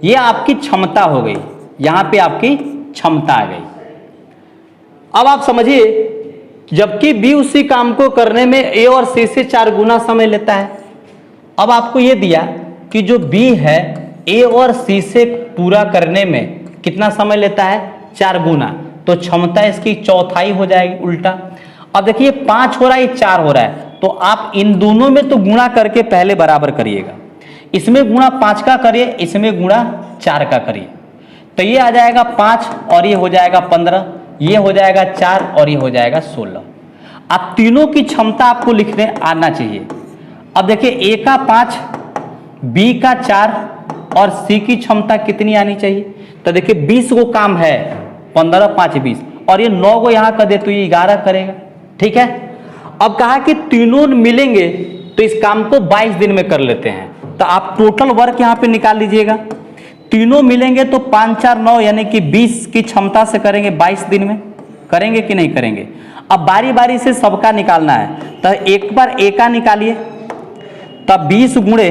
ये आपकी क्षमता हो गई, यहां पे आपकी क्षमता आ गई। अब आप समझिए, जबकि बी उसी काम को करने में ए और सी से 4 गुना समय लेता है। अब आपको ये दिया कि जो बी है ए और सी से पूरा करने में कितना समय लेता है? 4 गुना, तो क्षमता इसकी चौथाई हो जाएगी उल्टा। अब देखिए 5 हो रहा है, 4 हो रहा है, तो आप इन दोनों में तो गुणा करके पहले बराबर करिएगा। इसमें गुणा 5 का करिए, इसमें गुणा 4 का करिए, तो ये आ जाएगा 5 और ये हो जाएगा 15, ये हो जाएगा 4 और ये हो जाएगा 16। अब तीनों की क्षमता आपको लिखने आना चाहिए। अब देखिए ए का 5, बी का 4 और सी की क्षमता कितनी आनी चाहिए? तो देखिए 20 को काम है, 15 5 20, और ये 9 को यहां कर दे तो ये 11 करेगा। ठीक है, अब कहा कि तीनों मिलेंगे तो इस काम को 22 दिन में कर लेते हैं, तो आप टोटल वर्क यहां पे निकाल लीजिएगा। तीनों मिलेंगे तो 5 4 9 यानी कि 20 की क्षमता से करेंगे 22 दिन में, करेंगे कि नहीं करेंगे? अब बारी बारी से सबका निकालना है, तो एक बार ए का निकालिए, तब 20 गुणे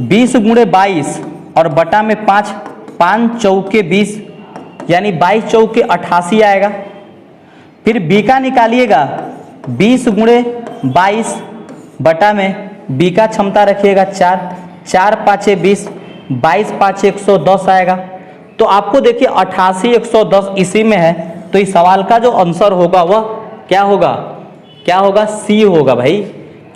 22 और बटा में 5, 5 चौके 20 यानी 22 चौके 88 आएगा। फिर बी का निकालिएगा, 20 गुणे 22 बटा में बी का क्षमता रखिएगा 4, 4 5 20, 22 5 110 आएगा। तो आपको देखिए 88 110 इसी में है, तो इस सवाल का जो आंसर होगा वह क्या होगा? क्या होगा? सी होगा भाई।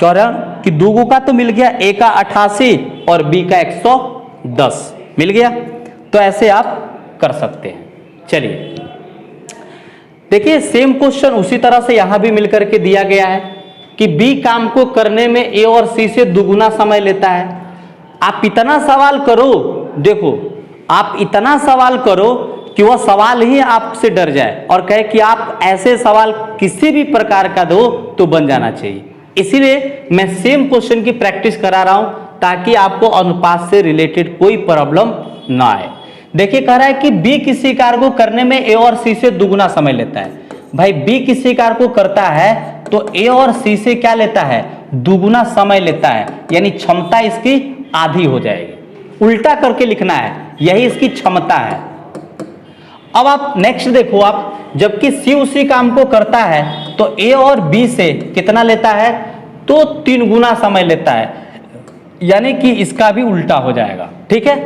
कारण कि दूगो का तो मिल गया, ए का 88 और बी का 110 मिल गया, तो ऐसे आप कर सकते हैं। चलिए देखिए, सेम क्वेश्चन उसी तरह से यहां भी मिलकर के दिया गया है कि बी काम को करने में ए और सी से दुगुना समय लेता है। आप इतना सवाल करो, देखो आप इतना सवाल करो कि वह सवाल ही आपसे डर जाए और कहे कि आप ऐसे सवाल किसी भी प्रकार का दो तो बन जाना चाहिए। इसीलिए मैं सेम क्वेश्चन की प्रैक्टिस करा रहा हूं ताकि आपको अनुपात से रिलेटेड कोई प्रॉब्लम ना आए। देखिए कह रहा है कि बी किसी कार्य को करने में ए और सी से दुगुना समय लेता है। भाई बी किसी कार्य को करता है तो ए और सी से क्या लेता है? दुगुना समय लेता है, यानी क्षमता इसकी आधी हो जाएगी। उल्टा करके लिखना है, यही इसकी क्षमता है। अब आप नेक्स्ट देखो, आप जबकि सी उसी काम को करता है तो ए और बी से कितना लेता है? तो 3 गुना समय लेता है, यानी कि इसका भी उल्टा हो जाएगा। ठीक है,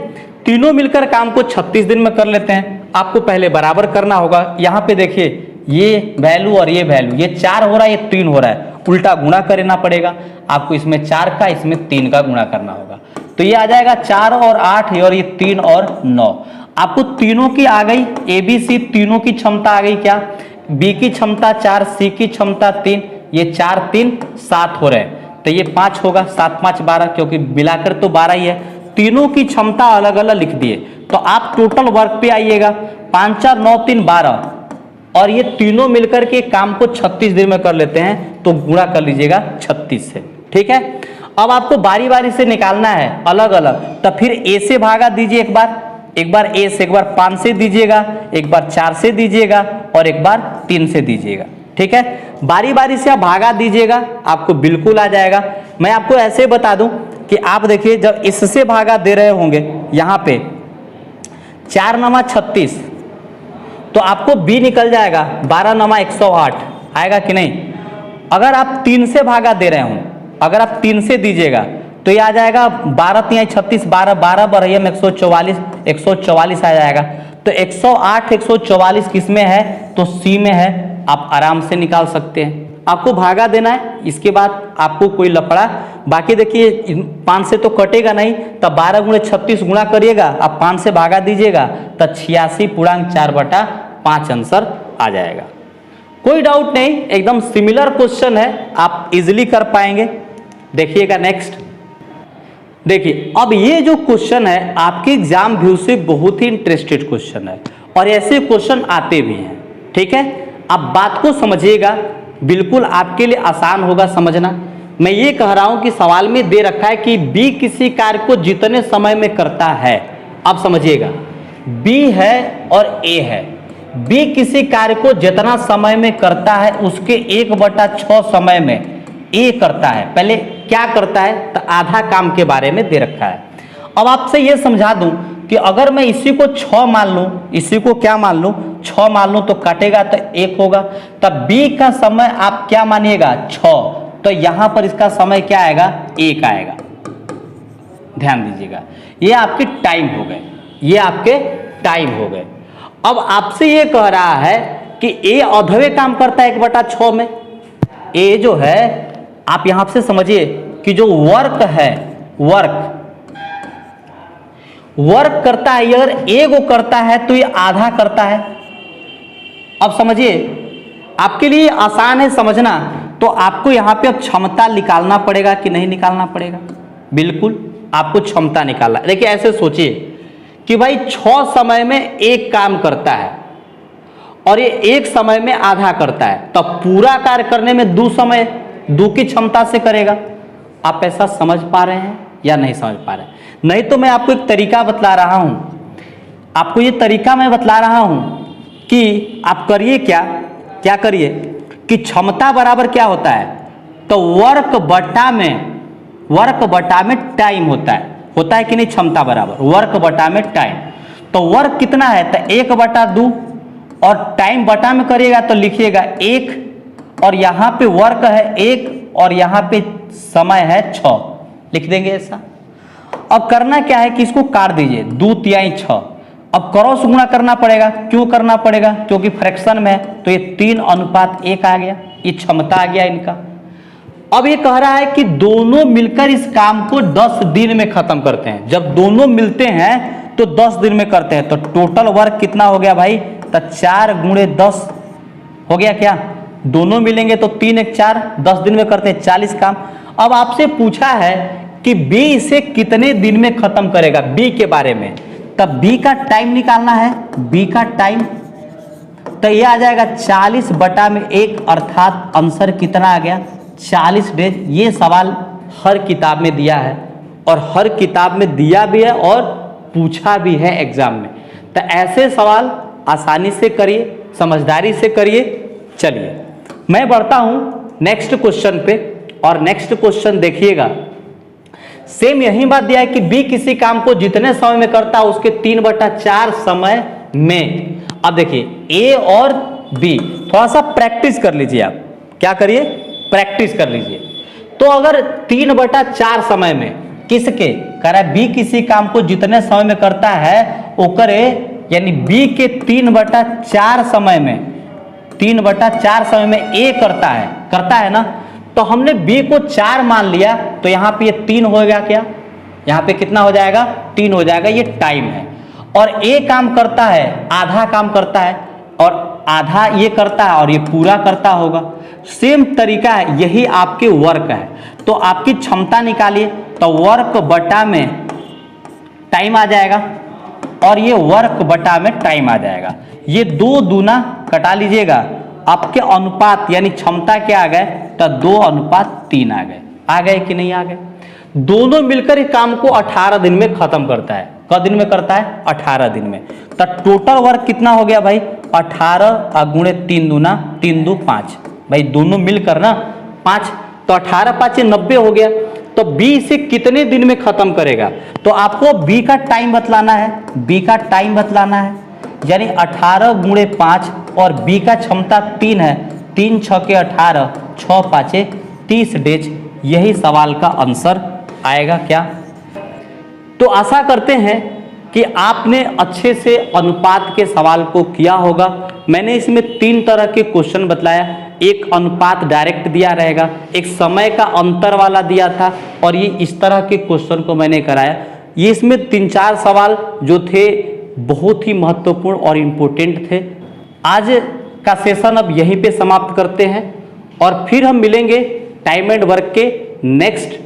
तीनों मिलकर काम को 36 दिन में कर लेते हैं। आपको पहले बराबर करना होगा। यहां पे देखिए ये वैल्यू और ये वैल्यू, ये 4 हो रहा है, ये 3 हो रहा है, उल्टा गुणा करना पड़ेगा आपको। इसमें 4 का, इसमें 3 का गुणा करना होगा, तो ये आ जाएगा 4 और 8 और ये 3 और 9। आपको तीनों की आ गई, ए बी सी तीनों की क्षमता आ गई। क्या? बी की क्षमता 4, सी की क्षमता 3, ये 4 3 7 हो रहे हैं, तो ये 5 होगा, 7 5 12, क्योंकि मिलाकर तो 12 ही है। तीनों की क्षमता अलग अलग लिख दिए, तो आप टोटल वर्क पे आइएगा। 5 4 9 3 12, और ये तीनों मिलकर के काम को 36 दिन में कर लेते हैं, तो गुणा कर लीजिएगा 36 से। ठीक है, अब आपको बारी बारी से निकालना है अलग अलग, तो फिर ए से भागा दीजिए एक बार ए से, एक बार 5 से दीजिएगा, एक बार 4 से दीजिएगा और एक बार 3 से दीजिएगा। ठीक है, बारी बारी से आप भागा दीजिएगा, आपको बिल्कुल आ जाएगा। मैं आपको ऐसे बता दूं कि आप देखिए, जब इससे भागा दे रहे होंगे यहां पे 4 नमा 36, तो आपको बी निकल जाएगा 12 नमा 108 आएगा कि नहीं। अगर आप 3 से भागा दे रहे हो, अगर आप 3 से दीजिएगा तो ये आ जाएगा 12 3 36, 12 12 बढ़िया में 144 आ जाएगा। तो 108 144 किस में है? तो सी में है। आप आराम से निकाल सकते हैं। आपको भागा देना है, इसके बाद आपको कोई लफड़ा। बाकी देखिए 5 से तो कटेगा नहीं, तब 12 गुणे 36 गुणा करिएगा, आप 5 से भागा दीजिएगा, तो 86.4/5 आंसर आ जाएगा। कोई डाउट नहीं, एकदम सिमिलर क्वेश्चन है, आप इजिली कर पाएंगे। देखिएगा नेक्स्ट। देखिए अब ये जो क्वेश्चन है आपके एग्जाम व्यू से बहुत ही इंटरेस्टेड क्वेश्चन है, और ऐसे क्वेश्चन आते भी हैं। ठीक है, आप बात को समझिएगा, बिल्कुल आपके लिए आसान होगा समझना। मैं ये कह रहा हूं कि सवाल में दे रखा है कि बी किसी कार्य को जितने समय में करता है। आप समझिएगा, बी है और ए है, बी किसी कार्य को जितना समय में करता है उसके 1/6 समय में ए करता है। पहले क्या करता है, तो आधा काम के बारे में दे रखा है। अब आपसे ये समझा दूं कि अगर मैं इसी को 6 मान लूं, इसी को क्या मान लूं, 6 मान लूं, तो काटेगा तो 1 होगा। तब बी का समय आप क्या मानिएगा, 6, तो यहां पर इसका समय क्या आएगा, 1 आएगा। ध्यान दीजिएगा, ये आपके टाइम हो गए, ये आपके टाइम हो गए। अब आपसे ये कह रहा है कि ए अधवे काम करता है 1/6 में। ए जो है, आप यहां से समझिए कि जो वर्क है, वर्क करता है, अगर ए को करता है तो ये आधा करता है। अब समझिए, आपके लिए आसान है समझना, तो आपको यहां पे अब क्षमता निकालना पड़ेगा कि नहीं निकालना पड़ेगा, बिल्कुल आपको क्षमता निकालना। देखिए ऐसे सोचिए कि भाई 6 समय में एक काम करता है और ये 1 समय में आधा करता है, तो पूरा कार्य करने में 2 समय, 2 की क्षमता से करेगा। आप ऐसा समझ पा रहे हैं या नहीं समझ पा रहे हैं? नहीं तो मैं आपको एक तरीका बतला रहा हूं, आपको ये तरीका मैं बतला रहा हूं कि आप करिए क्या करिए कि क्षमता बराबर क्या होता है, तो वर्क बटा में टाइम होता है कि नहीं, क्षमता बराबर वर्क बटा में टाइम। तो वर्क कितना है, तो 1/2, और टाइम बटा में करिएगा तो लिखिएगा 1, और यहां पे वर्क है 1 और यहां पे समय है 6, लिख देंगे ऐसा। अब करना क्या है कि इसको काट दीजिए, 2 तिहाई 6। अब क्रॉस गुणा करना पड़ेगा, क्यों करना पड़ेगा, क्योंकि फ्रैक्शन में है, तो ये 3:1 आ गया, ये क्षमता आ गया इनका। अब ये कह रहा है कि दोनों मिलकर इस काम को 10 दिन में खत्म करते हैं। जब दोनों मिलते हैं तो 10 दिन में करते हैं, तो टोटल वर्क कितना हो गया भाई, तो 4 × 10 हो गया क्या, दोनों मिलेंगे तो 3 × 4, 10 दिन में करते हैं 40 काम। अब आपसे पूछा है कि बी इसे कितने दिन में खत्म करेगा, बी के बारे में, तब बी का टाइम निकालना है। बी का टाइम तो ये आ जाएगा 40/1, अर्थात आंसर कितना आ गया, 40 डेज। ये सवाल हर किताब में दिया है और हर किताब में दिया भी है और पूछा भी है एग्जाम में। तो ऐसे सवाल आसानी से करिए, समझदारी से करिए। चलिए मैं बढ़ता हूं नेक्स्ट क्वेश्चन पे, और नेक्स्ट क्वेश्चन देखिएगा, सेम यही बात दिया है कि बी किसी काम को जितने समय में करता है उसके 3/4 समय में। अब देखिए ए और बी, थोड़ा सा प्रैक्टिस कर लीजिए, आप क्या करिए, प्रैक्टिस कर लीजिए। तो अगर 3/4 समय में किसके कह रहा है, बी किसी काम को जितने समय में करता है वो करे, यानी बी के 3/4 समय में, 3/4 समय में ए करता है ना, तो हमने बी को 4 मान लिया, तो यहां पे ये 3 हो गया, क्या यहां पे कितना हो जाएगा, 3 हो जाएगा, ये टाइम है। और ए काम करता है, आधा काम करता है, और आधा ये करता है और ये पूरा करता होगा। सेम तरीका है, यही आपके वर्क है। तो आपकी क्षमता निकालिए, तो वर्क बटा में टाइम आ जाएगा और ये वर्क बटा में टाइम आ जाएगा। ये 2 दूना कटा लीजिएगा, आपके अनुपात यानी क्षमता क्या आ गए, तो 2:3 आ गए कि नहीं आ गए। दोनों मिलकर इस काम को 18 दिन में खत्म करता है। क दिन में करता है, 18 दिन में। तो टोटल वर्क कितना हो गया भाई, 18 × 3 दूना 3 2 5, भाई दोनों मिलकर ना 5, तो 18 5 90 हो गया। तो बी इसे कितने दिन में खत्म करेगा, तो आपको बी का टाइम बतलाना है, बी का टाइम बतलाना है, यानी 18 × 5, और बी का क्षमता 3 है, 3 × 6 = 18, 6 × 5 = 30 डेज। यही सवाल का आंसर आएगा क्या। तो आशा करते हैं कि आपने अच्छे से अनुपात के सवाल को किया होगा। मैंने इसमें 3 तरह के क्वेश्चन बतलाया, एक अनुपात डायरेक्ट दिया रहेगा, एक समय का अंतर वाला दिया था, और ये इस तरह के क्वेश्चन को मैंने कराया। ये इसमें 3-4 सवाल जो थे बहुत ही महत्वपूर्ण और इम्पोर्टेंट थे। आज का सेशन अब यहीं पे समाप्त करते हैं और फिर हम मिलेंगे टाइम एंड वर्क के नेक्स्ट